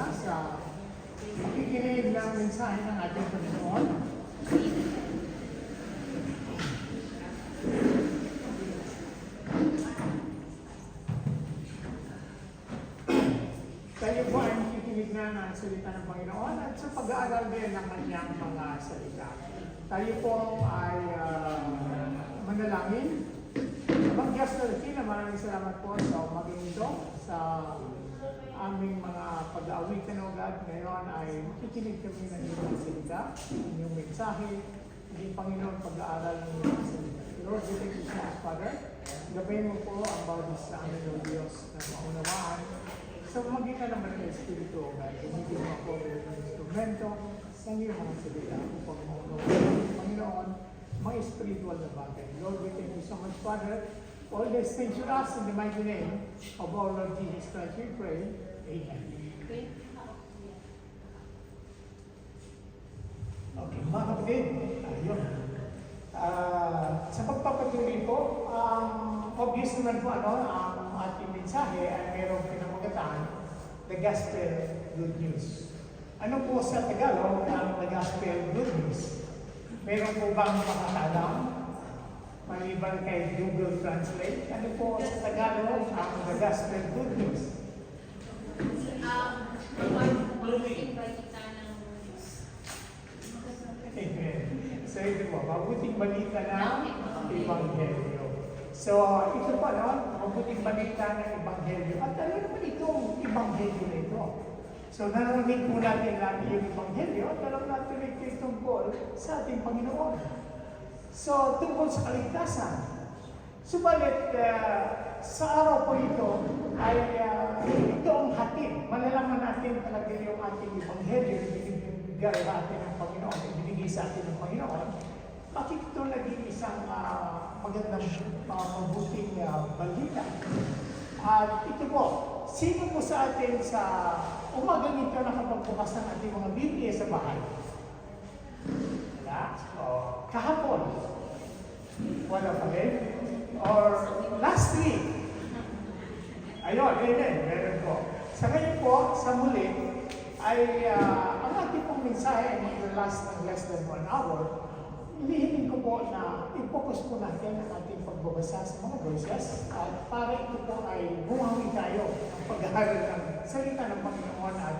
kanina sa pakikinig ng mensahe ng ating Panginoon. Tayo po ay makikinig na ng salita ng Panginoon at sa pag-aaral din ng kanyang mga salita. Tayo po ay manalangin. Abang Diyos na Latina, maraming salamat po sa umaging ito, sa aming mga pag-aawitan o God. Ngayon ay makikinig kami ng inyong salita, inyong mensahe, inyong Panginoon pag-aaral ng inyong salita. Lord, we thank you so much, Father. Gabayin mo po ang bawat sa amin, O Diyos, na maunawaan. Sa magitan naman ng Espiritu, O God, gamitin mo ako ng instrumento ng iyong mga salita upang maunawaan, Panginoon, mga spiritual na bagay. Lord, we thank you so much, Father. All these things you ask in the mighty name of our Lord Jesus Christ, we pray. Amen. Okay, mga kapatid, ayun. Sa pagpapatuloy po, obvious naman po ang ating mensahe ay mayroong pinamagatan, the Gospel Good News. Ano po sa Tagalog ang the Gospel Good News? Meron po bang makakalam? Maliban kay Google Translate, ano po sa Tagalog ang the Gospel Good News? Amen. So ito po, mabuting balita ng Ebanghelyo. So ito po, mabuting balita ng Ebanghelyo. At ano naman itong Ebanghelyo na ito? So narinig po natin lagi yung Ebanghelyo at alam natin ito tungkol sa ating Panginoon. So tungkol sa kaligtasan. Subalit sa araw po ito ay ito ang hatid. Malalaman natin talaga yung ating Ebanghelyo na binibigay natin ng Panginoon, ibinigay sa atin ng Panginoon. Bakit ito naging isang magandang mabuting balita? At ito po, sino po sa atin sa umagang ito nakapagbukas ng ating mga Biblia sa bahay? Wala? O kahapon? Wala pa rin? Or last week? Ayun, meron po. Sa ngayon po, sa muli, ay ang ating pong mensahe ay mag-last ng less than 1 hour. Ilihiling ko po na i-focus po natin ang ating pagbabasa sa mga verses at para ito po ay bumangi tayo ng pag-aaral ng salita ng Panginoon at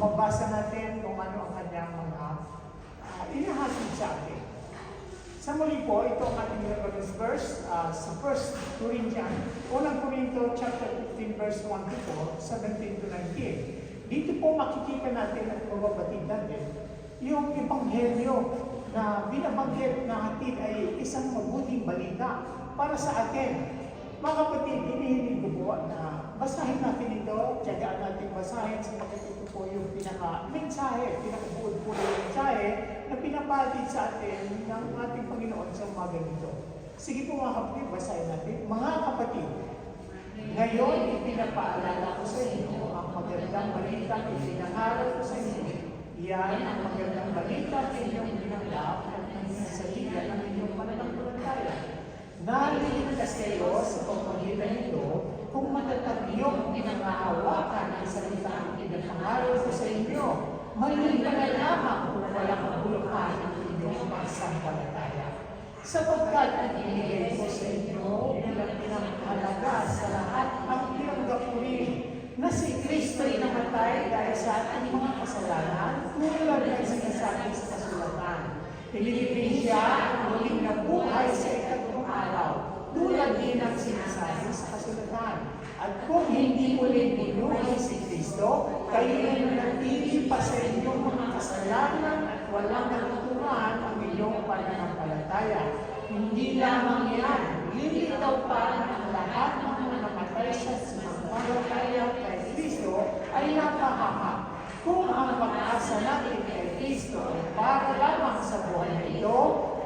mabasa natin kung ano ang kanyang mga inahatid sa atin. Sa muli po, ito ang ating reference verse sa 1 Corinthians, unang Corinto chapter 15 verse 1 to 4, 17 to 19. Dito po makikita natin at mababatid natin yung Ebanghelyo na binabanggit na hatid ay isang mabuting balita para sa atin. Mga kapatid, hinihiling ko po na basahin natin ito, tiyagaan natin basahin sapagkat ito po yung pinaka-mensahe, pinaka-buod po ng mensahe na pinapatid sa atin ng ating Panginoon sa umaga nito. Sige po mga kapatid, basahin natin. Mga kapatid, ngayon ipinapaalala ko sa inyo ang magandang balita na ipinangaral ko sa inyo. Yan ang magandang balita na inyong ginanggap at nagsasaligan ng inyong pananampalataya. Naliligtas kayo sa pamamagitan nito kung matatag yung pinangahawakan ang salita ang ipinangaral ko sa inyo. Maliban na lamang kung walang kabuluhan ang inyong pagsampalataya. Sapagkat ang inigay ko sa inyo bilang pinanghalaga sa lahat ang tinanggap ko rin na si Kristo'y namatay dahil sa ating mga kasalanan tulad ng sinasabi sa kasulatan. Pinilipin siya ang muling nabuhay sa ikatlong araw tulad din ang sinasabi sa kasulatan. At kung hindi ulit binuhay si Kristo, kayo ay nanatili pa sa inyong mga kasalanan at walang natutunan ang inyong pananampalataya. Hindi lamang yan, lilitaw pa ang lahat ng mga namatay sa pananampalataya kay Kristo ay napahama. Kung ang pag-asa natin kay Kristo ay para lamang sa buhay na ito,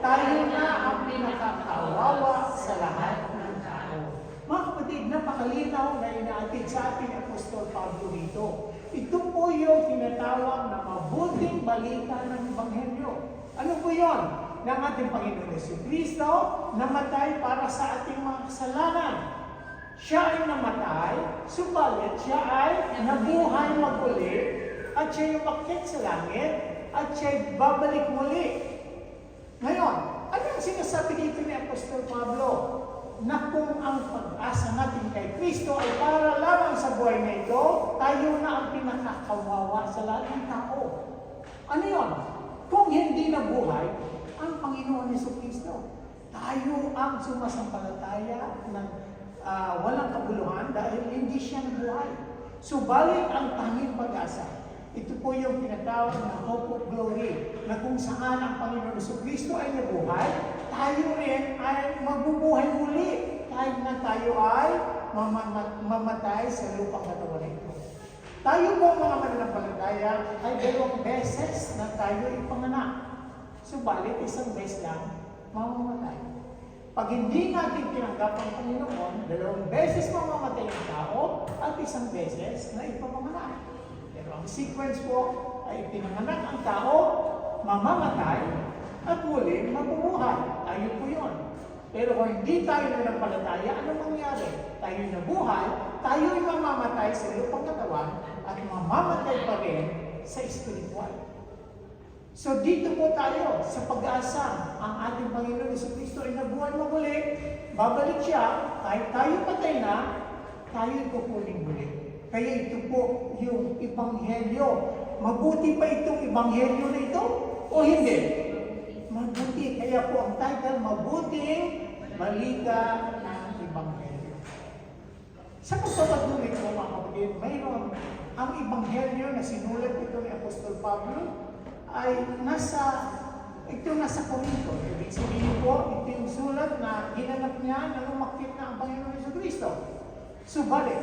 tayo na ang pinakakawawa sa lahat ng tao. Mga kapatid, napakalinaw na inaatid sa ating Apostol Pablo dito. Ito po yung tinatawag na mabuting balita ng Ebanghelyo. Ano po yun? Ng ating Panginoon Jesu Kristo, namatay para sa ating mga kasalanan. Siya ay namatay, subalit siya ay nabuhay maguli, at siya umakyat sa langit, at siya ay babalik muli. Ngayon, ano ang sinasabi dito ni Apostol Pablo? Na kung ang pag-asa natin kay Kristo ay para lamang sa buhay na ito, tayo na ang pinakakawawa sa lahat ng tao. Ano yun? Kung hindi nabuhay ang Panginoon Jesucristo, tayo ang sumasampalataya ng walang kabuluhan dahil hindi siya nabuhay. Subalit ang tanging pag-asa, ito po yung tinatawag na hope of glory, na kung saan ang Panginoon Jesucristo ay nabuhay, tayo rin ay mabubuhay muli kahit na tayo ay mamatay sa lupang katawan na ito. Tayo po mga mananampalataya ay 2 beses na tayo ipanganak. Subalit isang beses lang mamamatay. Pag hindi natin tinanggap ang Panginoon, 2 beses mamamatay ang tao at isang beses na ipapanganak. Pero ang sequence po ay pinanganak ang tao, mamamatay, at muli mabubuhay. Tayo po yun. Pero kung hindi tayo nanampalataya, ano mangyari? Tayo nabuhay, tayo ay mamamatay sa lupang katawan at mamamatay pa rin sa espiritual. So dito po tayo sa pag-asa, ang ating Panginoon Jesucristo ay nabuhay muli, babalik siya, kahit tayo patay na, tayo ikukuling muli. Kaya ito po yung Ebanghelyo. Mabuti pa itong Ebanghelyo na ito o hindi? Mabuti. Kaya po ang title, Mabuting Balita ng Ebanghelyo. Sa pagpapatuloy ko mga kapatid, mayroon ang Ebanghelyo na sinulat ito ni Apostol Pablo ay nasa Korinto. Ibig sabihin po, ito yung sulat na ginanap niya na umakyat na ang Panginoon Jesucristo. Subalit,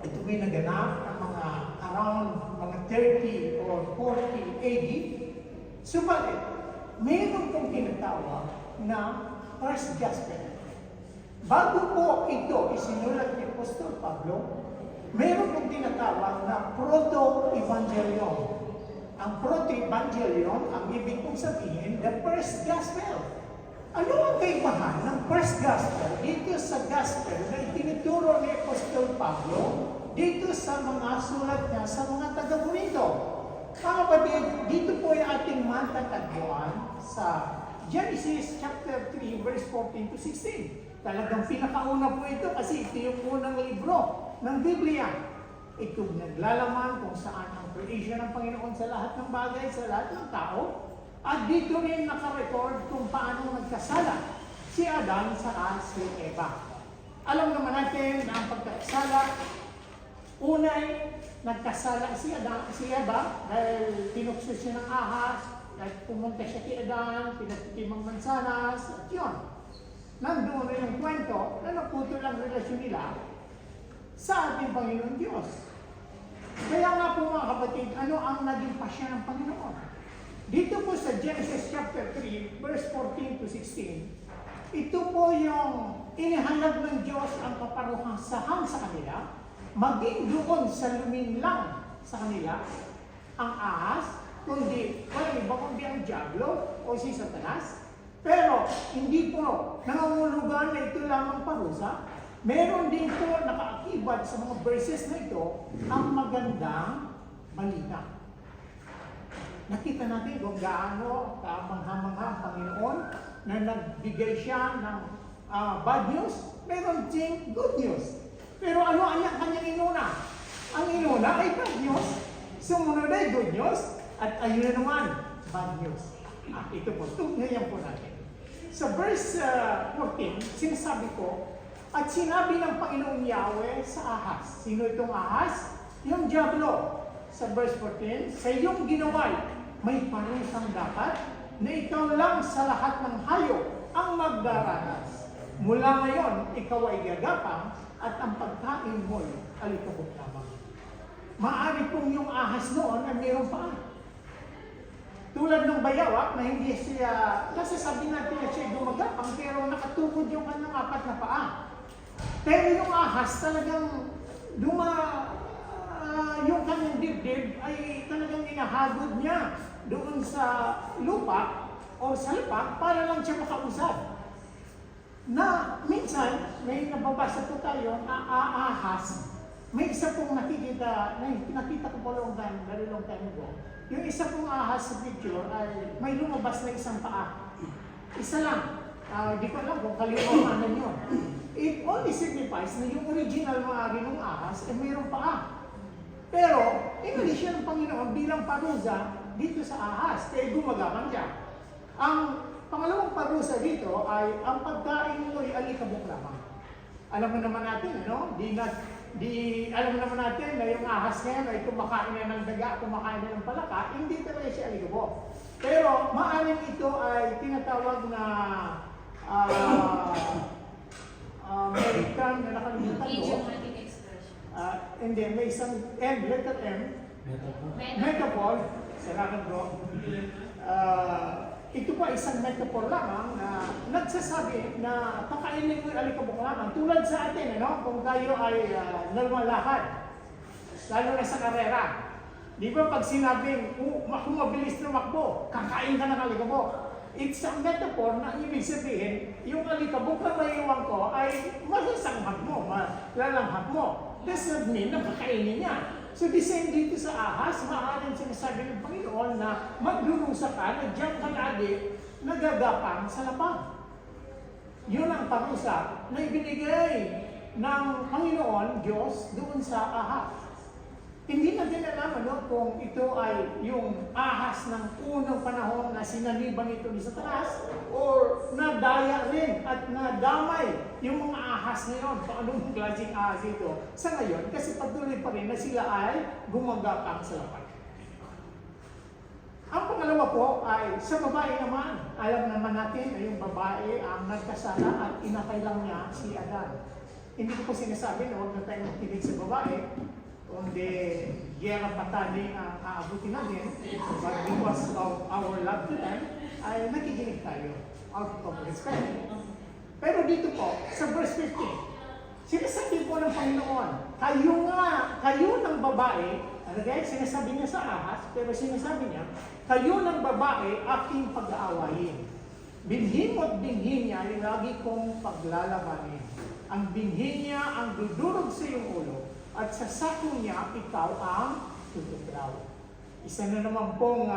ito may naganap ng mga around mga 30 or 40 AD. Subalit, mayroon pong tinatawag na First Gospel. Bago po ito isinulat ni Apostol Pablo, mayroon pong tinatawag na Proto-Evangelion. Ang Proto-Evangelion, ang ibig kong sabihin, the First Gospel. Ano ang kaibahan ng First Gospel dito sa Gospel na itinuturo ni Apostol Pablo dito sa mga sulat niya sa mga taga-Corinto? Mga kapatid, dito po yung ating matatagpuan sa Genesis chapter 3, verse 14 to 16. Talagang pinakauna po ito kasi ito yung unang libro ng Biblia. Ito naglalaman kung saan ang creation ng Panginoon sa lahat ng bagay, sa lahat ng tao. At dito rin nakarecord kung paano nagkasala si Adan sa si Eva. Alam naman natin na ang pagkasala, unay nagkasala si Eva dahil tinukso siya ng ahas, dahil pumunta siya kay Adan, pinatikim ang mansanas, at yun. Nandoon rin yung kwento na naputol ang relasyon nila sa ating Panginoon Diyos. Kaya nga po mga kapatid, ano ang naging pasya ng Panginoon? Dito po sa Genesis chapter 3, verse 14 to 16, ito po yung inihanap ng Diyos ang kaparusahan sa kanila, maging doon sa luminlang sa kanila, ang ahas, kundi, walang iba kundi ang diablo o si Satanas. Pero hindi po nangangulugan na ito lamang parusa. Meron din po nakaakibat sa mga verses na ito ang magandang balita. Nakita natin kung gaano kamangha-mangha ang Panginoon na nagbigay siya ng bad news, meron ding good news. Pero ano ang kanyang inuna? Ang inuna ay bad news, sumunod ay good news, at ayun na naman, bad news. Ito po, ngayon po natin. Sa verse 14, sinasabi ko, at sinabi ng Panginoong Yahweh sa ahas. Sino itong ahas? Yung diablo. Sa verse 14, sa iyong ginaway, may parusang dapat na ikaw lang sa lahat ng hayop ang magdaranas. Mula ngayon, ikaw ay gagapang at ang pagkain mo'y alikabok lamang. Maaari pong yung ahas noon ay mayroong paa. Tulad ng bayawak na hindi siya, nasasabi natin na siya gumagapang pero nakatukod yung kanyang 4 na paa. Pero yung ahas talagang yung kanyang dibdib ay talagang inahagod niya doon sa lupa o sa lupa para lang siya makausad. na minsan, may nababasa po tayo na aahas. May isa pong nakita ko po very long time ago. Yung isa pong ahas sa picture ay may lumabas na isang paa. Isa lang. Di ko alam kung kalimutan yun. It only signifies na yung original maaari ng ahas ay mayroong paa. Pero, inuli siya ng Panginoon bilang parusa dito sa ahas. Kaya gumagapang siya. Ang pangalawang parusa dito ay ang pagkain mo ay alikabok lamang. Alam mo naman natin, ano? Alam mo naman natin na yung ahas ngayon ay kumakain na ng daga, kumakain na ng palaka, hindi talaga siya alikabok. Pero maaaring ito ay tinatawag na may term na nakalimutan ko. Idiomatic expression. And then may isang M, letter M. Metaphor. Salamat bro. Ito pa isang metaphor lamang na nagsasabi na kakainin mo yung alikabok lamang. Tulad sa atin, ano? Kung tayo ay normal lakad, lalo na sa karera. Di ba pag sinabing, kung mabilis na makbo, kakain ka ng alikabok. It's a metaphor na ibig sabihin, yung alikabok na maiiwan ko ay masasanghat mo, malalanghap mo. Does not mean na kakainin niya. So the same dito sa ahas, maaaring sinasabi ng Panginoon na maglurusa ka na diyan ka lagi nagagapang sa lapag. Yun ang parusa na ibinigay ng Panginoon Diyos doon sa ahas. Hindi na din alam kung ito ay yung ahas ng unang panahon na sinaniban ito ni Satanas or nadaya rin at nadamay yung mga ahas ngayon. Paano yung klaseng ahas ito sa ngayon? Kasi patuloy pa rin na sila ay gumagapang sa lapag. Ang pangalawa po ay sa babae naman. Alam naman natin na yung babae ang nagkasala at inakailang niya si Adan. Hindi ko po sinasabi na huwag na tayong makinig sa babae, kundi gera patali ang aabutin natin, but because of our love to them, ay nakikinig tayo out of respect. Pero dito po, sa verse 15, sinasabi po ng Panginoon, kayo ng babae, ano guys, sinasabi niya sa ahas, pero sinasabi niya, kayo ng babae aking pag-aawayin. Binhin mo't binhin niya ay lagi kong paglalabanin. Ang binhin niya ang dudurog sa iyong ulo, at sa sako niya, ikaw ang tutuklaw. Isa na naman pong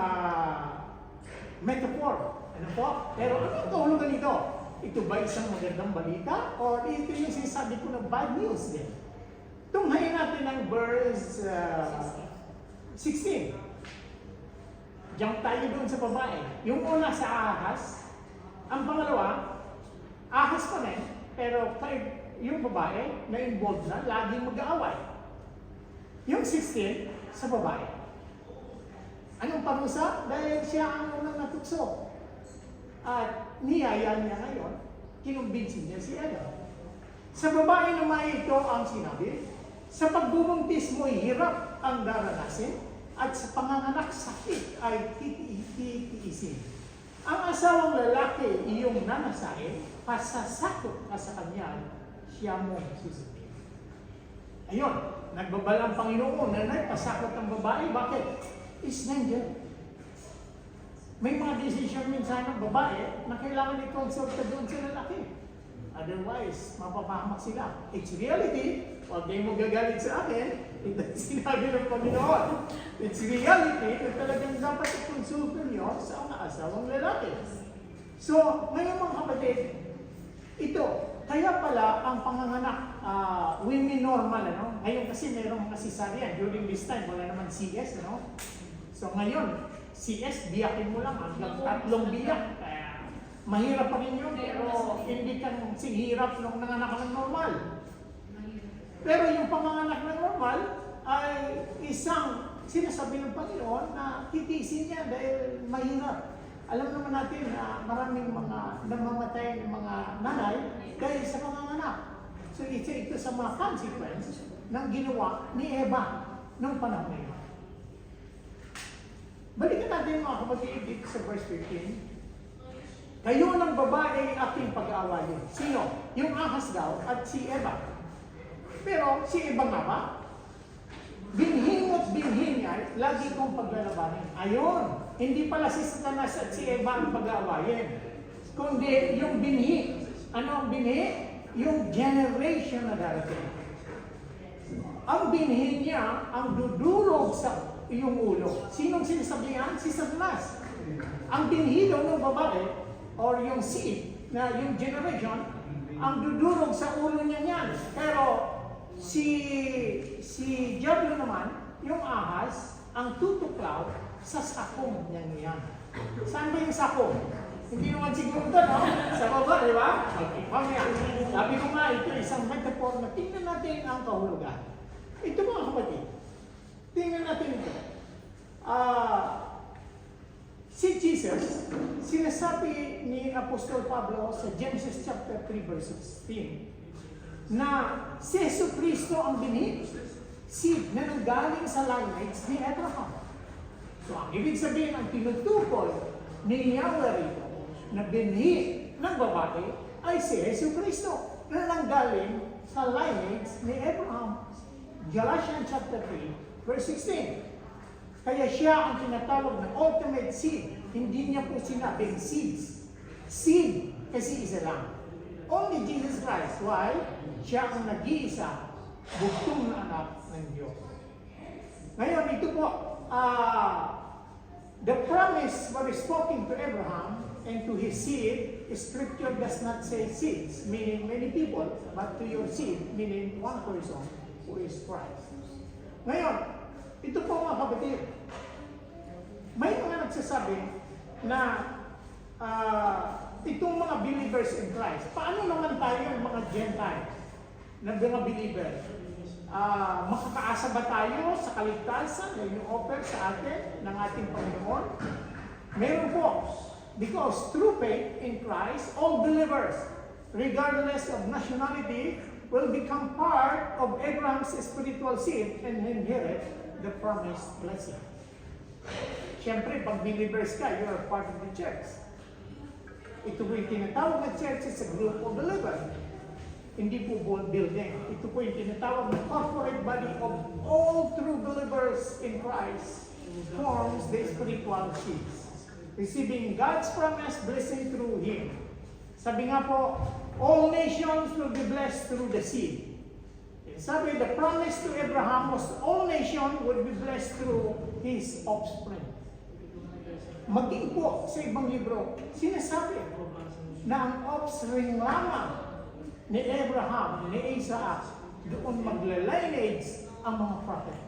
metaphor. Ano po? Pero ano ang kahulugan nito? Ito ba isang magandang balita? O ito yung sinasabi ko na bad news din? Tunghayin natin ang verse 16. Jump tayo doon sa babae. Yung una sa ahas, ang pangalawa, ahas pa rin, pero yung babae na involved na, laging mag-aaway. Yung 16, sa babae. Anong parusa? Dahil siya ang unang natukso. At niyaya niya ngayon, kinumbinsin niya si Adam. Sa babae naman ito ang sinabi, sa pagbubuntis mo hirap ang daranasin, at sa panganganak sakit ay titiisin. Ang asawang lalaki iyong nanasain, pasasakot ka sa kanya, siya mo susundin. Ayun, nagbabalang Panginoon na nagpasakot ng babae. Bakit? Is danger. May mga decision minsan ng babae na kailangan i-consult ka doon sa lalaki. Otherwise, mapapahamak sila. It's reality. Huwag kayong magagalit sa akin. Ito yung sinabi ng Panginoon. It's reality na talagang dapat i-consulto nyo sa mga asawang lalaki. So, ngayon mga kapatid, ito, kaya pala ang panganganak, women normal, ano? Ngayon kasi mayroong mga cesarean. During this time, wala naman CS, ano? So ngayon, CS, biyakin mo lang hanggang 3 biyak. Mahirap pa rin yun, pero hindi kang singhirap nung nanganak ng normal. Pero yung panganganak ng normal ay isang sinasabi ng Panginoon na titiisin niya dahil mahirap. Alam naman natin na maraming mga namamatay ng mga nanay dahil sa panganganak. So ito sa mga consequence ng ginawa ni Eva nung panahon na yun. Balikan natin mga kapatid dito sa verse 15. Kayo ng babae aking pag-aawayin. Sino? Yung ahas daw at si Eva. Pero si Eva nga ba? Binhin mo't binhin niya, lagi kong paglalabanin. Ayun, hindi pala si Satanas at si Eva ang pag-aawayin. Kundi yung binhi Ano ang binhi? Yung generation na darating. Ang binhi niya, ang dudurog sa iyong ulo. Sinong sinasabihan? Si Satanas. Ang binhi daw ng babae, or yung seed, na yung generation, ang dudurog sa ulo niya niyan. Pero si Diablo naman, yung ahas, ang tutuklaw sa sakong niya niyan. Saan ba yung sakong? Hindi naman siguro ito, no? Sa baba, di ba? Okay, mamaya. Sabi ko nga, ito isang metaphor na tingnan natin ang kahulugan. Ito mga kapatid, tingnan natin ito. Si Jesus, sinasabi ni Apostol Pablo sa Genesis chapter 3 verse 16 na si Jesucristo ang binhi, seed na nanggaling sa lineage ni Abraham. So ang ibig sabihin, ang tinutukoy ni Yahweh rito na binhi ng babae ay si Jesucristo na nanggaling sa lineage ni Abraham. Galatians chapter 3 verse 16. Kaya siya ang tinatawag na ultimate seed. Hindi niya po sinabing seeds. Seed kasi isa lang. Only Jesus Christ. Why? Siya ang nag-iisa, bugtong na anak ng Diyos. Ngayon, ito po, the promise was spoken to Abraham and to his seed. Scripture does not say seeds, meaning many people, but to your seed, meaning one person, who is Christ. Ngayon, ito po mga kapatid, may mga nagsasabi na itong mga believers in Christ, paano naman tayo yung mga Gentiles na mga believer? Makakaasa ba tayo sa kaligtasan na yung-offer sa atin ng ating Panginoon? Meron po. Because through faith in Christ, all believers, regardless of nationality, will become part of Abraham's spiritual seed and inherit the promised blessing. Siyempre, pag believers ka, you are part of the church. Ito po yung tinatawag na church is a group of believers. Hindi po building. Ito po yung tinatawag na corporate body of all true believers in Christ forms the spiritual seeds, receiving God's promise blessing through Him. Sabi nga po, all nations will be blessed through the seed. Sabi, the promise to Abraham was all nations would be blessed through his offspring. Maging po sa ibang libro, sinasabi na ang offspring lamang ni Abraham, ni Isaac, doon magla-lineage ang mga prophet.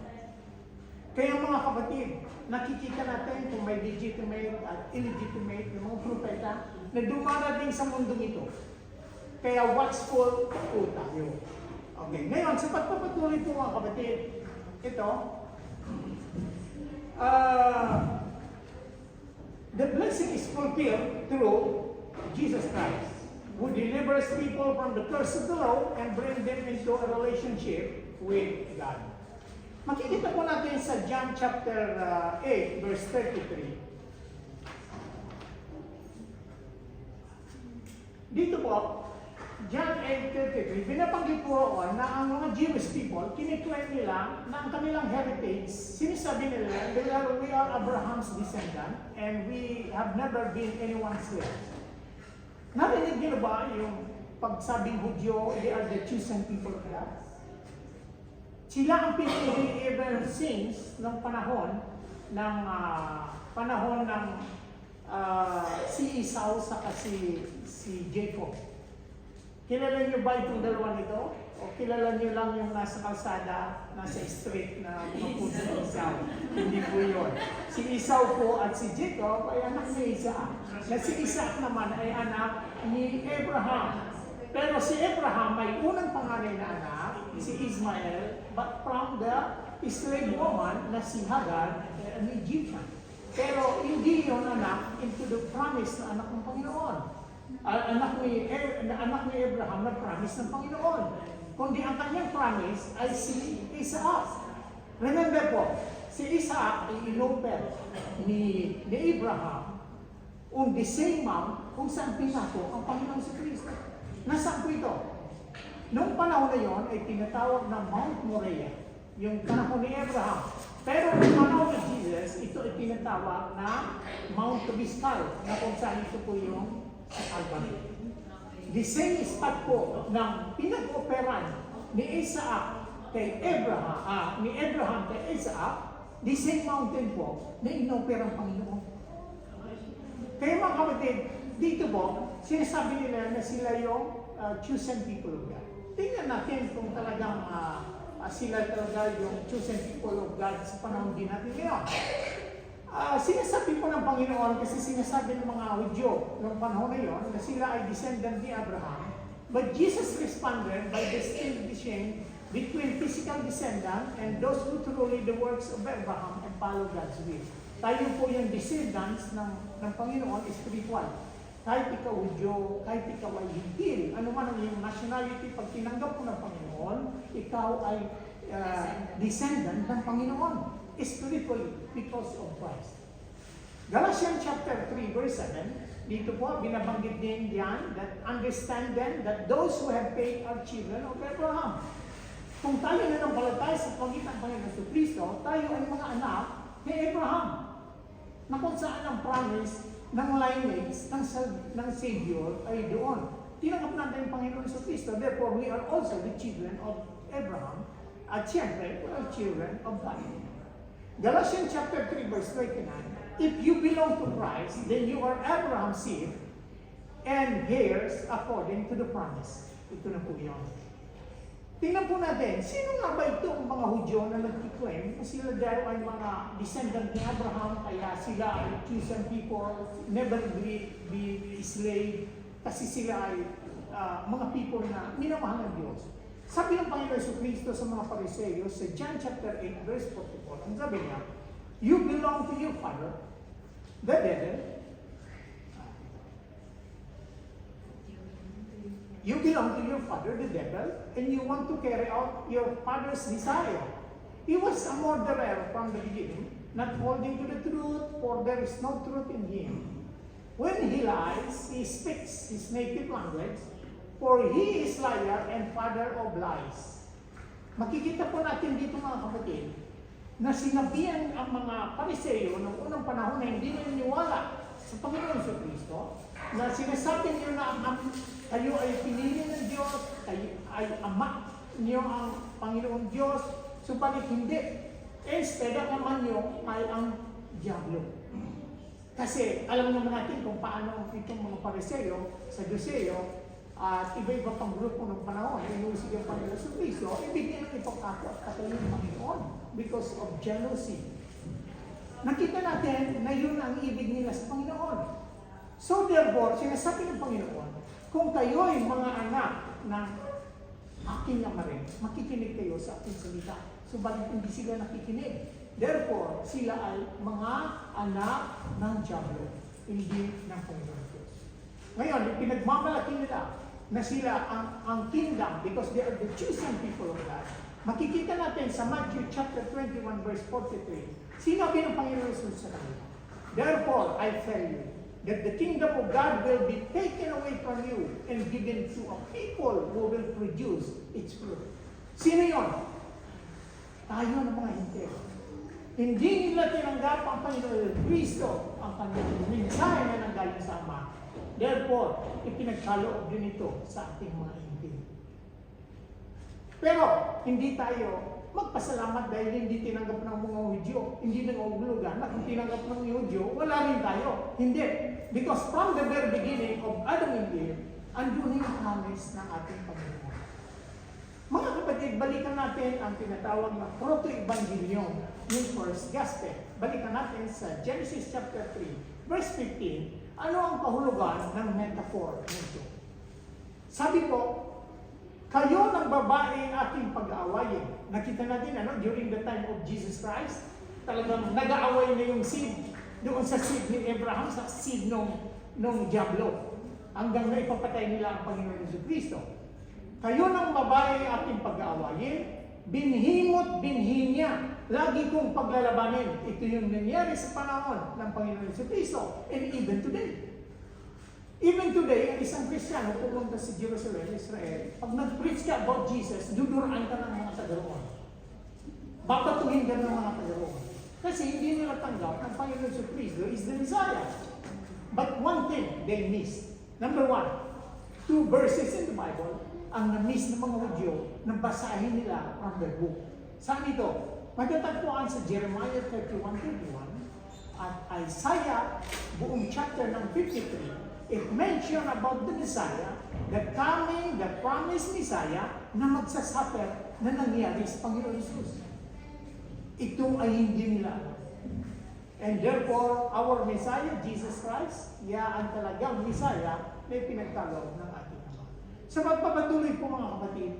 Kaya mga kapatid, nakikita natin kung may legitimate at illegitimate na mga propeta na dumarating sa mundong ito. Kaya watchful po tayo. Okay, ngayon, sa pagpapatuloy po mga kapatid, ito, the blessing is fulfilled through Jesus Christ, who delivers people from the curse of the law and bring them into a relationship with God. Makikita po natin sa John chapter 8, verse 33. Dito po, John 8:33, binabanggit po na ang mga Jewish people, kiniklaim nila na ang kanilang heritage, sinasabi nila, we are Abraham's descendant and we have never been anyone's slave. Narinig niyo ba yung pagsabing Hudyo, they are the chosen people of God? Sila ang pinili ever since ng panahon ng si Esau saka si Jacob. Kilala niyo ba itong dalawa nito? O kilala niyo lang yung nasa kalsada, nasa street na mga puso ni Esau? Hindi po yun. Si Esau po at si Jacob ay anak ni Isaac. Na si Isaac naman ay anak ni Abraham. Pero si Abraham ay unang panganay na anak, si Ismael, but from the slave woman na si Hagar, an Egyptian. Pero hindi yun anak into the promise na anak ng Panginoon. Anak ni Abraham na promise ng Panginoon. Kundi ang kanyang promise ay si Isaac. Remember po, si Isaac ay inoffer ni Abraham on the same mount kung saan pinako ang Panginoon si Kristo. Nasaan po ito? Noong panahon na yon ay tinatawag na Mount Moriah, yung panahon ni Abraham. Pero noong panahon ni Jesus, ito ay tinatawag na Mount Tobiscal, na kung saan ito po yung sa Calvary. the same spot po ng pinag-operan ni Isaac kay Abraham, ni Abraham kay Isaac, the same mountain po na inopera ng Panginoon. Kaya mga kapatid, dito po, sinasabi nila na sila yung chosen people of God. Tingnan natin kung talagang sila talaga yung chosen people of God sa panahon din natin ngayon. Sinasabi po ng Panginoon kasi sinasabi ng mga Hudyo noong panahon na yun na sila ay descendant ni Abraham. But Jesus responded by distinguishing between physical descendant and those who truly the works of Abraham and follow God's will. Tayo po yung descendants ng Panginoon spiritual. Kahit ikaw Hudyo, kahit ikaw ay Hintil, ano man ang iyong nationality, pag tinanggap mo ng Panginoon, ikaw ay descendant ng Panginoon spiritually because of Christ. Galatians chapter 3 verse 7, dito po binabanggit din yan that understand then that those who have faith are children of Abraham. Kung tayo nananampalataya sa pagitan ng Panginoon sa Kristo, tayo ay mga anak ni Abraham. Na kung saan ang promise ng lineage ng Savior ay doon. Tinanggap natin ang Panginoon sa Kristo, therefore we are also the children of Abraham. At siyempre, we are children of God. Galatians chapter 3 verse 29, if you belong to Christ, then you are Abraham's seed and heirs according to the promise. Ito na po yun. Tingnan po natin, sino nga ba itong mga Hudyo na nag-claim na sila daw ay mga descendant ni Abraham, kaya sila ay chosen people, never be slave, kasi sila ay mga people na minamahal ng Diyos. Sabi ng Panginoon sa Kristo sa mga Pariseo sa John chapter 8 verse 44, ang sabi niya, you belong to your father, the devil. You belong to your father, the devil, and you want to carry out your father's desire. He was a murderer from the beginning, not holding to the truth, for there is no truth in him. When he lies, he speaks his native language, for he is liar and father of lies. Makikita po natin dito mga kapatid, na sinabihan ang mga Pariseo noong unang panahon na hindi naniniwala sa Panginoon sa Kristo, na sinasabi niyo na kayo ay pinili ng Diyos, kayo ay ama niyo ang Panginoon Diyos, subalit hindi. Instead, ang ama niyo ay ang Diablo. Kasi alam naman natin kung paano itong mga Pariseo, Saduceo, at iba-iba pang grupo ng panahon, inuusig ang Panginoon sa Kristo, ibigyan ng ipagkato at katuloy ng Panginoon because of jealousy. Nakita natin na yun ang ibig nila sa Panginoon. So therefore, sinasabi ng Panginoon, kung kayo ay mga anak ng aking ama rin, makikinig kayo sa aking salita. Subalit hindi sila nakikinig. Therefore, sila ay mga anak ng Diablo, hindi ng Panginoon Diyos. Ngayon, pinagmamalaki nila na sila ang kingdom because they are the chosen people of God. Makikita natin sa Matthew chapter 21 verse 43. Sinabi ng Panginoon Jesus sa kanila, therefore, I tell you, that the kingdom of God will be taken away from you and given to a people who will produce its fruit. Sino yun? Tayo ng mga hindi. Hindi nila tinanggap ang Panginoon Kristo, ang kanyang mensahe na nanggaling sa Ama. Therefore, ipinagkaloob din ito sa ating mga hindi. Pero, hindi tayo magpasalamat dahil hindi tinanggap ng mga Hudyo, hindi nangungulugan na kung tinanggap ng Hudyo, wala rin tayo. Hindi. Because from the very beginning of Adam and Eve, andun yung promise ng ating Panginoon. Mga kapatid, balikan natin ang tinatawag na proto-evangelium, yung first gospel. Balikan natin sa Genesis chapter 3, verse 15, ano ang kahulugan ng metaphor nito? Sabi po, kayo ng babae aking pag-aawayin. Nakita natin during the time of Jesus Christ, talagang nag-aaway na yung seed doon sa seed ni Abraham, sa seed nung Diablo. Hanggang na ipapatay nila ang Panginoon Yesu Cristo. Kayo ng babae aking pag-aawayin, binhi niya. Lagi kong paglalabanin. Ito yung nangyari sa panahon ng Panginoon Yesu Cristo. And even today. Even today, ang isang Kristiyano pumunta sa Jerusalem, Israel, pag nag-preach ka about Jesus, duduraan ka ng mga taga-roon. Babatuhin ka ng mga taga-roon. Kasi hindi nila tanggap ng Panginoon sa Kristo is the Messiah. But one thing they missed. Number one, to two verses in the Bible ang na-miss ng mga Hudyo na basahin nila from the book. Saan ito? Matatagpuan sa Jeremiah 31:31 at Isaiah buong chapter ng 53. It mentioned about the Messiah, the coming, the promised Messiah na magsasuffer na nangyari sa Panginoon Jesus. Ito ay hindi nila alam. And therefore, our Messiah, Jesus Christ, ang talagang Messiah na pinagkaloob ng ating Ama. So magpapatuloy po mga kapatid,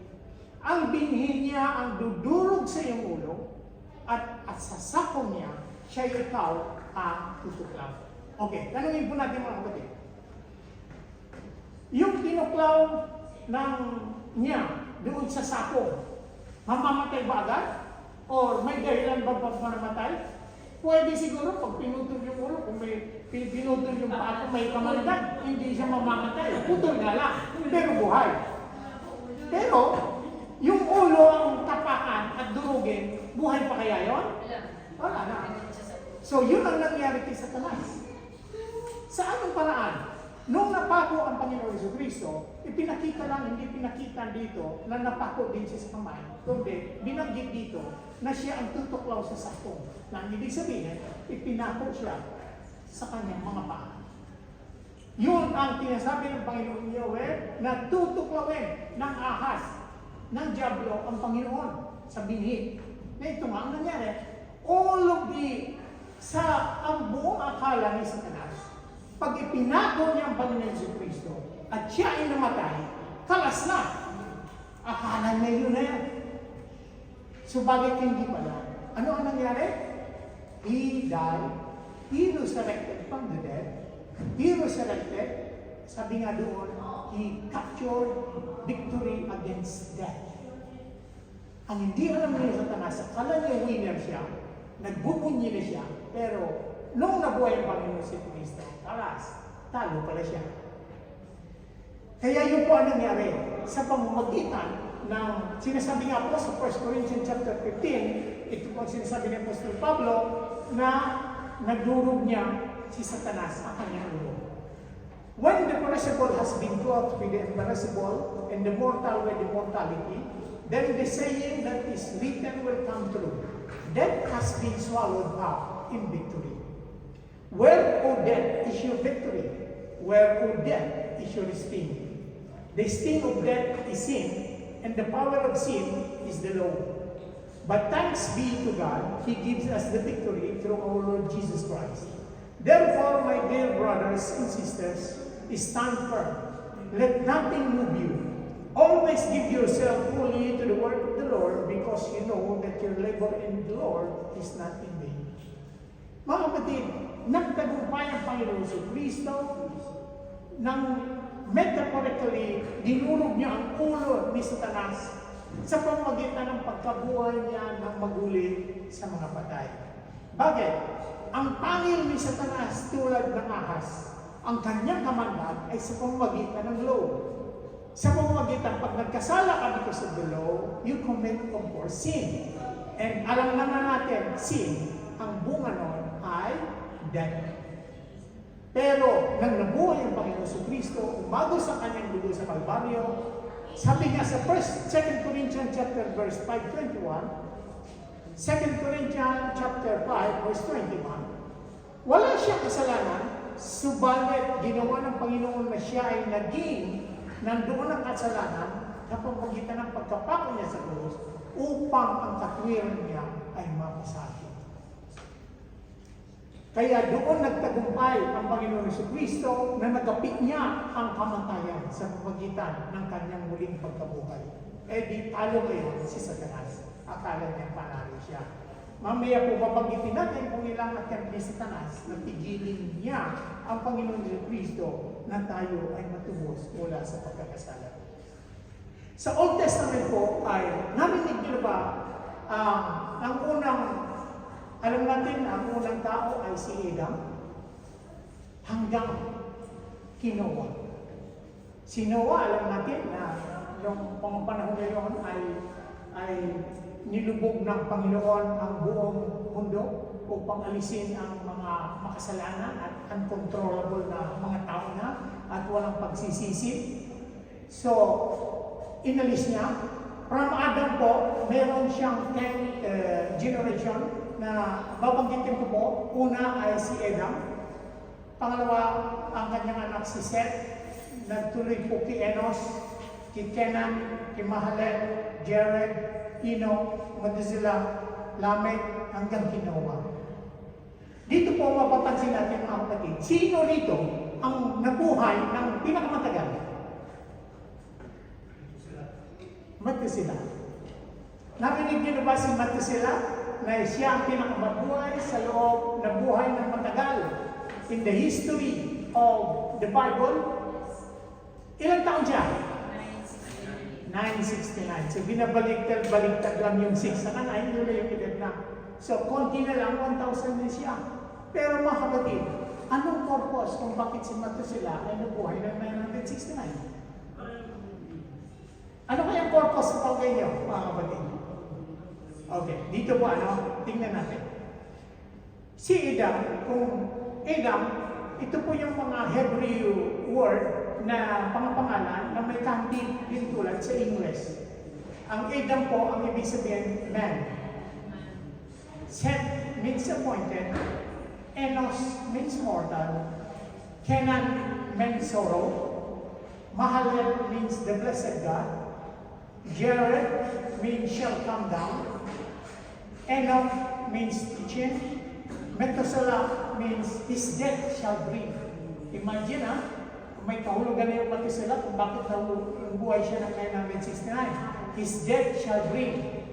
ang binhi niya ang dudurog sa iyong ulo at sa sakong niya, siya ikaw ang tutuklaw. Okay, tanungin po natin mga kapatid. Yung tinuklaw ng niya doon sa sako, mamamatay ba agad? Or may dahilan ba namatay? Pwede siguro pag pinutol yung ulo, kung may pinutol yung paa, kung may kamaldag, hindi siya mamamatay. Putol nga lang, pero buhay. Pero, yung ulo ang tapakan at durugin, buhay pa kaya yon? Wala na. So, yun ang nangyari kay Satanas. Sa anong paraan? Nung napako ang Panginoon Jesucristo, ipinakita lang, hindi pinakita dito na napako din siya sa kamay. Kundi, binanggit dito na siya ang tutuklaw sa sakong. Na ang ibig sabihin, ipinako siya sa kanyang mga paa. Yun ang tinasabi ng Panginoon Yahweh na tutuklawin ng ahas, ng Diablo ang Panginoon sa binhi. Na ito nga ang nangyari. All of ang buong akala ni Satanas, pag ipinako niya ang Panginoon Jesucristo at siya ay namatay, kalas na. Akala niya yun na yan. Subalit hindi pala. Ano ang nangyari? He died. He resurrected from the dead. He resurrected. Sabi nga doon, he captured victory against death. Ang hindi alam niya sa Satanas, akala niya winner siya, nagbubunyi na siya, pero nung nabuhay ang Panginoon si Cristo, alas, talo pala siya. Kaya yun po ang nangyari sa pamamagitan ng sinasabi nga po sa 1 Corinthians chapter 15, ito po ang sinasabi ni Apostol Pablo na nagdurog niya si Satanas ang kanyang ulo. When the perishable has been clothed with the imperishable and the mortal with immortality, then the saying that is written will come true. Death has been swallowed up in victory. Where, O death, is your victory? Where, O death, is your sting? The sting of death is sin, and the power of sin is the law. But thanks be to God, He gives us the victory through our Lord Jesus Christ. Therefore, my dear brothers and sisters, stand firm. Let nothing move you. Always give yourself fully to the work of the Lord, because you know that your labor in the Lord is not in vain. Mga kapatid, nagtagumpay ang Panginoon si Kristo nang metaphorically dinurog niya ang ulo ni Satanas sa pamamagitan ng pagkabuhay niya ng maguli sa mga patay. Bakit? Ang pangil ni Satanas tulad ng ahas, ang kanyang kamandag ay sa pamamagitan ng law. Sa pamamagitan, pag nagkasala ka dito sa the law, you commit of course sin. And alam naman natin, sin, ang bunga nun ay death. Pero nang nabuhay ang Panginoon sa Kristo, umago sa kanyang dugo sa Kalbaryo, sabi nga sa 2 Corinthians chapter verse 5:21, 2 Corinthians chapter 5 verse 21, wala siyang kasalanan, subalit ginawa ng Panginoon na siya ay naging nandoon ang kasalanan sa pamamagitan ng pagkapako niya sa krus upang ang katwiran niya ay mapasakit. Kaya doon nagtagumpay ang Panginoon Jesucristo na nagapit niya ang kamatayan sa pamamagitan ng kanyang muling pagkabuhay. Eh di talo ngayon si Satanas. Akala niya panalo siya. Mamaya po babanggitin natin kung ilang attempt ni Satanas na pigilin niya ang Panginoon Jesucristo na tayo ay matubos mula sa pagkakasala. Sa Old Testament po ay narinig niyo ba ang unang, alam natin, ang unang tao ay si Adam hanggang kay Noah. Si Noah, alam natin na yung panahon ngayon ay nilubog ng Panginoon ang buong mundo upang alisin ang mga makasalanan at uncontrollable na mga tao na at walang pagsisisi. So, inalis niya. From Adam po, meron siyang 10 generation na babanggitin ko po. Una ay si Adam. Pangalawa, ang kanyang anak si Seth. Nagtuloy po kay Enos, kay Kenan, kay Mahalet, Jared, Enoch, Methuselah, Lamech, hanggang kay Noah. Dito po mapapansin natin mga kapatid, sino rito ang nabuhay ng pinakamatagal? Methuselah. Narinig niyo na ba si Methuselah na siya ang pinakamabuhay sa loob na buhay ng matagal in the history of the Bible? Ilang taon siya? 969. So binabaliktad lang yung 6 na 9, yun na yung edad na. So konti na lang, 1,000 din siya. Pero mga kapatid, anong purpose kung bakit si Methuselah ay nabuhay ng 969? Ano kaya ang purpose sa pagkay niyo, mga kapatid? Okay, dito po tingnan natin. Si Adam, Adam, ito po yung mga Hebrew word na pangapangalan na may kanti din tulad sa English. Ang Adam po, ang ibig sabihin, man. Seth means appointed. Enos means mortal. Kenan means sorrow. Mahalet means the blessed God. Jared means shall come down. Enoch means teaching. Methuselah means his death shall bring. Imagine may kahulugan na yung Methuselah kung bakit buhay siya ng 969. His death shall bring.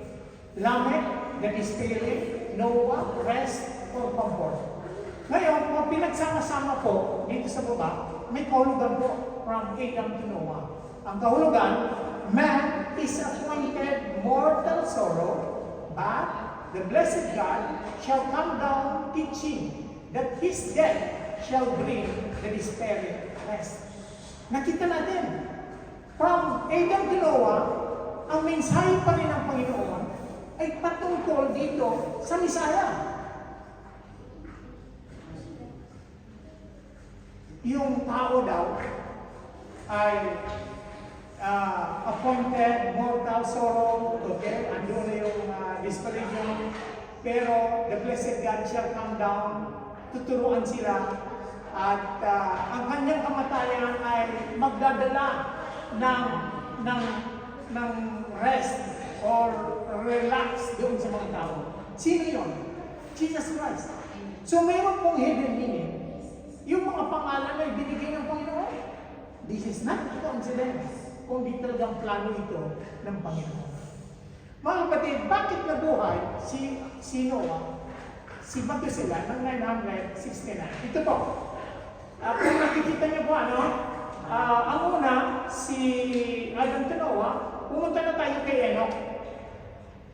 Lamech, that is failing. Noah, rest or comfort. Ngayon, kung pinagsama-sama po dito sa baba, may kahulugan po from Adam to Noah. Ang kahulugan, man is appointed mortal sorrow, but the blessed God shall come down teaching that his death shall bring the despairing rest. Nakita natin, from Adam to Noah, ang mensahe pa rin ng Panginoon ay patungkol dito sa Misaya. Yung tao daw ay appointed mortal sorrow, okay, andun na yung disparition, pero the blessed God shall come down, tuturuan sila, at ang kanyang kamatayan ay magdadala ng rest or relax doon sa mga tao. Sino yun? Jesus Christ. So mayroon pong hidden meaning. Yung mga pangalan na ibinigay ng Panginoon, this is not a coincidence, kundi talagang plano ito ng Panginoon. Mga kapatid, bakit nabuhay si Noah, si Methuselah ng 969? Ito po. Kung nakikita niyo po, ang una, si Adam to Noah, pumunta na tayo kay Enoch.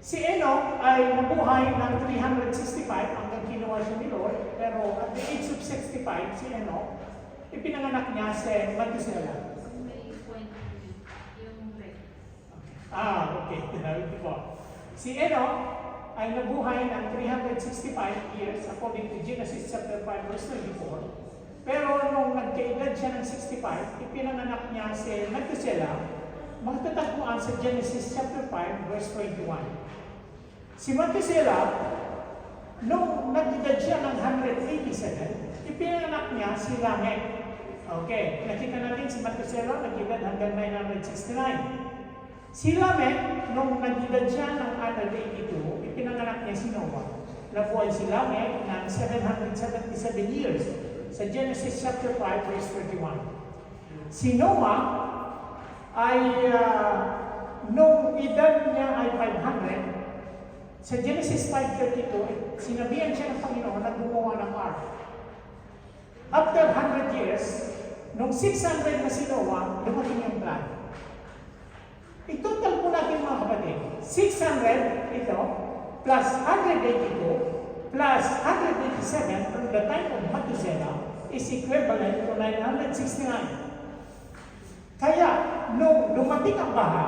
Si Enoch ay nabuhay ng 365 hanggang kinuha siya ni Lord, pero at the age of 65, si Enoch, ipinanganak niya si Methuselah. Okay. Ito po. Si Enoch ay nabuhay ng 365 years according to Genesis chapter 5 verse 24. Pero nung nagkaedad siya ng 65, ipinanganak niya si Methuselah, magtatagpuan sa Genesis chapter 5 verse 21. Si Methuselah, nung nag-edad siya ng 187, ipinanganak niya si Lamech. Okay, nakita natin si Methuselah nag-edad hanggang 969. Si Lamech, nung nag-edad siya ng 182, ipinanganak niya si Noah. Nabuhay si Lamech ng 777 years sa Genesis chapter 5 verse 31. Si Noah ay nung edad niya ay 500, sa Genesis 5:32, sinabihan siya ng Panginoon na gumawa ng ark. After 100 years, nung 600 na si Noah, dumating yung flood. I-total po natin mga kapatid. 600, ito, plus 182, plus 187 from the time of Methuselah is equivalent to 969. Kaya, nung dumating ang baha,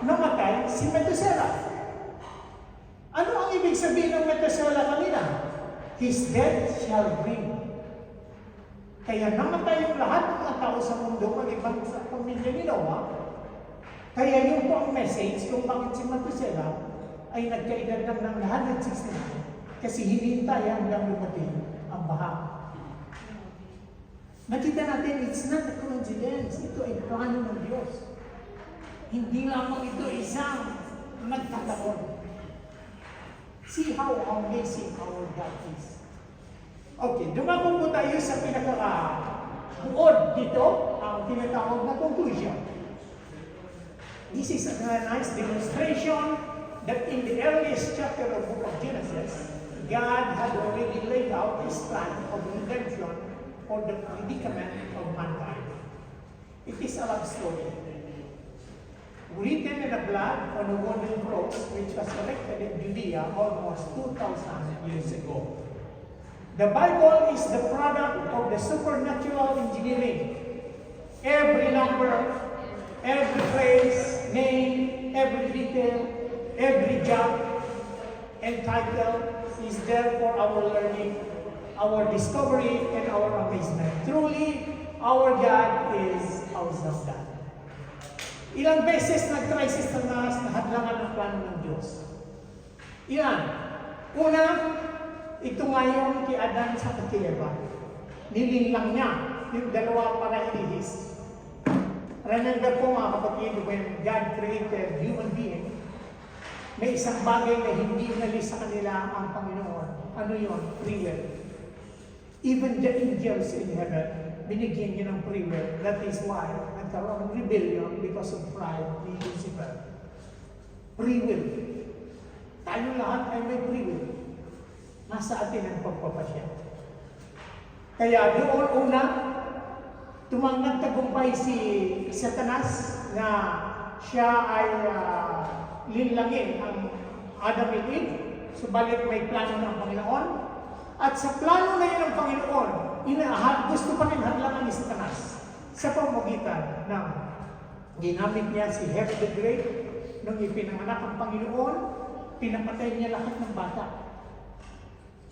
namatay si Methuselah. Ano ang ibig sabihin ng Methuselah kanina? His death shall bring. Kaya namatay yung lahat ng mga tao sa mundo, maliban sa pamilya ni Noah, Kaya yung po ang message kung bakit si Methuselah ay nagkaedad lang ng 169 kasi hinihintay hanggang lumating ang baha. Nakita natin, it's not a coincidence. Ito ay plano ng Diyos. Hindi lamang ito isang nagkataon. See how amazing our God is. Okay, dumako po tayo sa pinaka-buod dito, ang tinatawag na conclusion. This is a nice demonstration that in the earliest chapter of the book of Genesis, God had already laid out His plan of redemption for the predicament of mankind. It is a love story, written in the blood on a wooden cross, which was erected in Judea almost 2,000 years ago. The Bible is the product of the supernatural engineering. Every number, every phrase, name, every detail, every job and title is there for our learning, our discovery, and our amazement. Truly, our God is awesome God. Ilang beses nag-try si Satanas na hadlangan ang plano ng Diyos? Ilan? Una, ito ngayon kay Adan sa kay Eva. Nilinlang niya yung dalawa para ilihis. Remember po mga kapatid, when God created human being, may isang bagay na hindi inalis sa kanila ang Panginoon. Ano yun? Free will. Even the angels in heaven, binigyan niya ng free will. That is why nagkaroon ng rebellion because of pride ni Lucifer. Free will. Tayo lahat ay may free will. Nasa atin ang pagpapasya. Kaya doon una, nagtagumpay si Satanas na siya ay linlangin ang Adam and Eve, subalit may plano ng Panginoon. At sa plano na yun ng Panginoon, gusto pa rin hadlangan ni Satanas sa pamamagitan ng ginamit niya si Herod the Great. Nung ipinanganak ang Panginoon, pinapatay niya lahat ng bata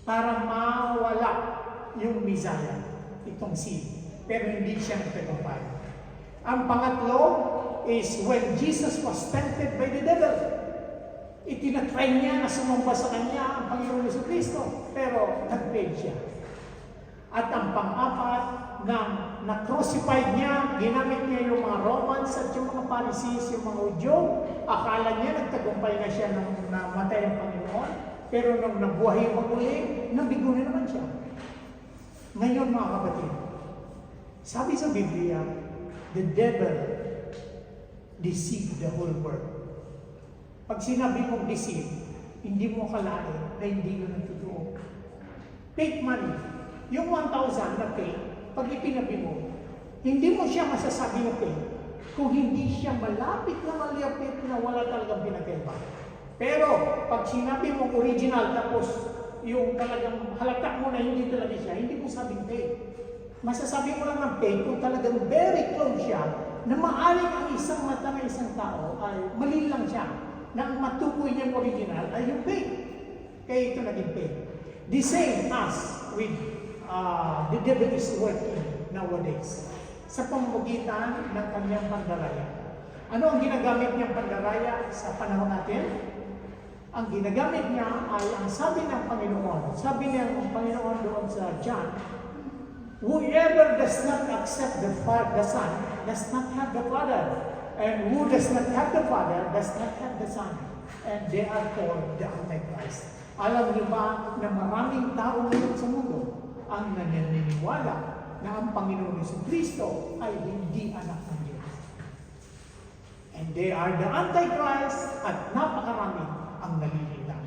para mawala yung Messiah, itong seed. Pero hindi siya nagtagumpay. Ang pangatlo is when Jesus was tempted by the devil. Itinatry niya na sumamba sa kanya ang Panginoon Jesucristo, pero nag-fail siya. At ang pang-apat, nang na-crucified niya, ginamit niya yung mga Romans at yung mga Pharisees, yung mga Udyo, akala niya nagtagumpay na siya nung namatay ang Panginoon, pero nung nabuhay yung muli, nabigo na naman siya. Ngayon mga kapatid, sabi sa Biblia, the devil deceived the whole world. Pag sinabi mong deceive, hindi mo akalain na hindi yun ang totoo. Fake money. Yung 1,000 na fake, pag itinabi mo, hindi mo siya masasabi na fake kung hindi siya malapit na wala talagang pinagkaiba. Pero, pag sinabi mong original, tapos yung talagang halata mo na hindi talaga siya, hindi mo sabing fake. Masasabi mo lang ng fake kung talagang very close siya na maaring ang isang mata ng isang tao ay mali lang siya na ang matukoy niyang original ay yung fake. Kaya ito naging fake. The same as with the devil is working nowadays sa pamamagitan ng kanyang pandaraya. Ano ang ginagamit niyang pandaraya sa panahon natin? Ang ginagamit niya ay ang sabi ng Panginoon. Sabi ng Panginoon doon sa John, whoever does not accept the Son does not have the Father. And who does not have the Father does not have the Son. And they are called the Antichrist. Alam niyo ba na maraming tao ngayon sa mundo ang naniniwala na ang Panginoon Jesucristo ay hindi anak ng Diyos. And they are the Antichrist at napakarami ang nalilitang.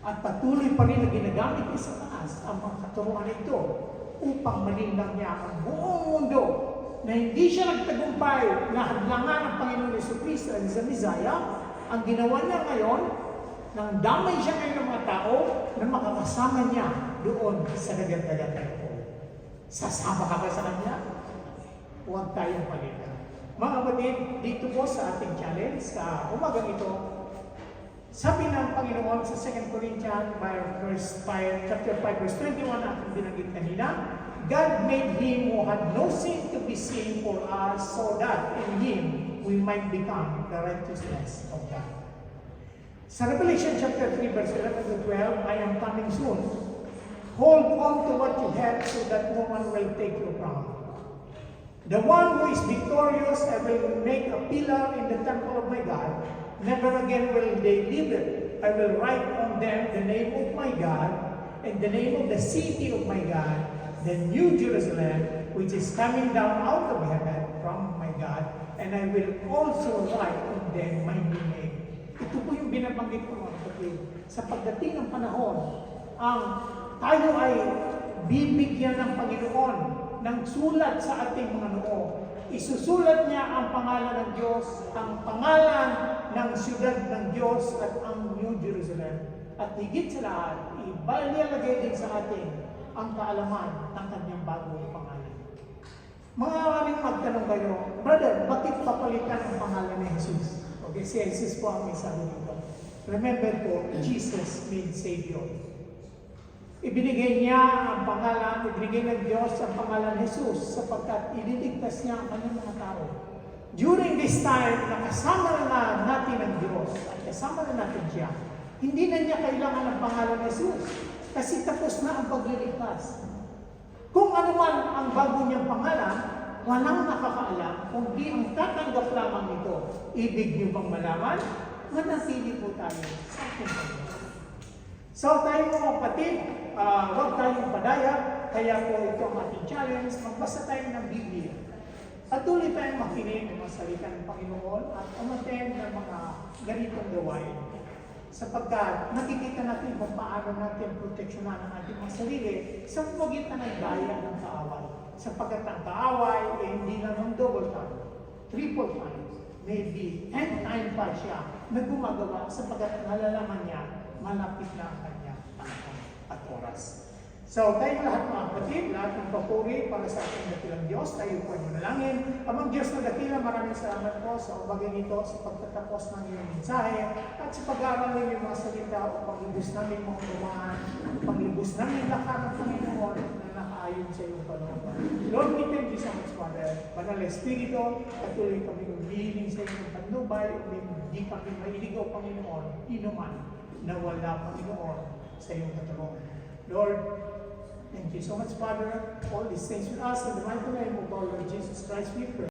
At patuloy pa rin na ginagamit ni Satanas ang mga katuruan ito upang malinlang niya ang buong mundo na hindi siya nagtagumpay na hadlangan ng Panginoon Jesucristo at sa Messiah. Ang ginawa niya ngayon, nang damay siya ngayon ng mga tao na makakasama niya doon sa dagat-dagat po. Sasama ka ba sa kanya? Huwag tayong palitan. Mga kapatid, dito po sa ating challenge sa umagang ito, sabi ng Panginoon sa 2 Corinthians chapter 5 verse 21 na ating binanggit kanina, God made Him who had no sin to be sin for us, so that in Him we might become the righteousness of God. Sa Revelation chapter 3, verse 11 to 12, I am coming soon. Hold on to what you have so that no one will take your crown. The one who is victorious, I will make a pillar in the temple of my God. Never again will they leave it. I will write on them the name of my God and the name of the city of my God, the New Jerusalem, which is coming down out of heaven from my God, and I will also write on them my new name. Ito po yung binabanggit ko mga kapatid. Sa pagdating ng panahon, tayo ay bibigyan ng Panginoon ng sulat sa ating mga noo. Isusulat niya ang pangalan ng Diyos, ang pangalan ng siyudad ng Diyos at ang New Jerusalem. At higit sa lahat, ibalagay din sa atin ang kaalaman ng kanyang bagong pangalan. Maaaring magtanong kayo, brother, bakit papalitan ang pangalan ni Jesus? Okay, si Jesus po ang may sabi dito. Remember po, Jesus means Savior. Ibinigay niya ang pangalan, ibinigay ng Diyos ang pangalan Jesus sapagkat ililigtas niya ang kanyang mga tao. During this time, nakasama na natin ang Diyos at kasama na natin siya. Hindi na niya kailangan ng pangalan Jesus kasi tapos na ang pagliligtas. Kung ano man ang bago niyang pangalan, walang nakakaalam kung di ang tatanggap lamang nito. Ibig niyo bang malaman? Manatili po tayo sa ating Panginoon. So tayo mga kapatid, huwag tayong padaya, kaya po ito ang ating challenge, magbasa tayo ng Biblia. Patuloy tayong makinig ng mga salita ng Panginoon at umattend ng mga ganitong gawain. Sapagkat nakikita natin kung paano natin proteksyonan ang ating mga sarili sa pagitan ng daya ng kaaway. Sapagkat ang kaaway hindi lamang double time, triple time, maybe 10 times pa siya na gumagawa sapagkat nalalaman niya malapit na ang kanyang panahon at oras. So, tayo lahat mga kapatid, lahat ng papuri para sa ating dakilang Diyos, tayo po ay manalangin. Amang Diyos na dakila, maraming salamat po sa ubagay nito sa pagtatapos ng iyong mensahe at sa pag-aaral ng iyong mga salita o paglubos namin mga kumahan, paglubos namin lakas ng Panginoon na nakaayon sa iyong panahon. Lord, we thank you so much, Father. Banal Espiritu, patuloy kami umihiling sa iyong patnubay, hindi kami mailigaw, Panginoon, inuman na wala Panginoon sa iyong katulungan. Lord, thank you so much, Father. All these things with us in the mighty name of our Lord Jesus Christ, we pray.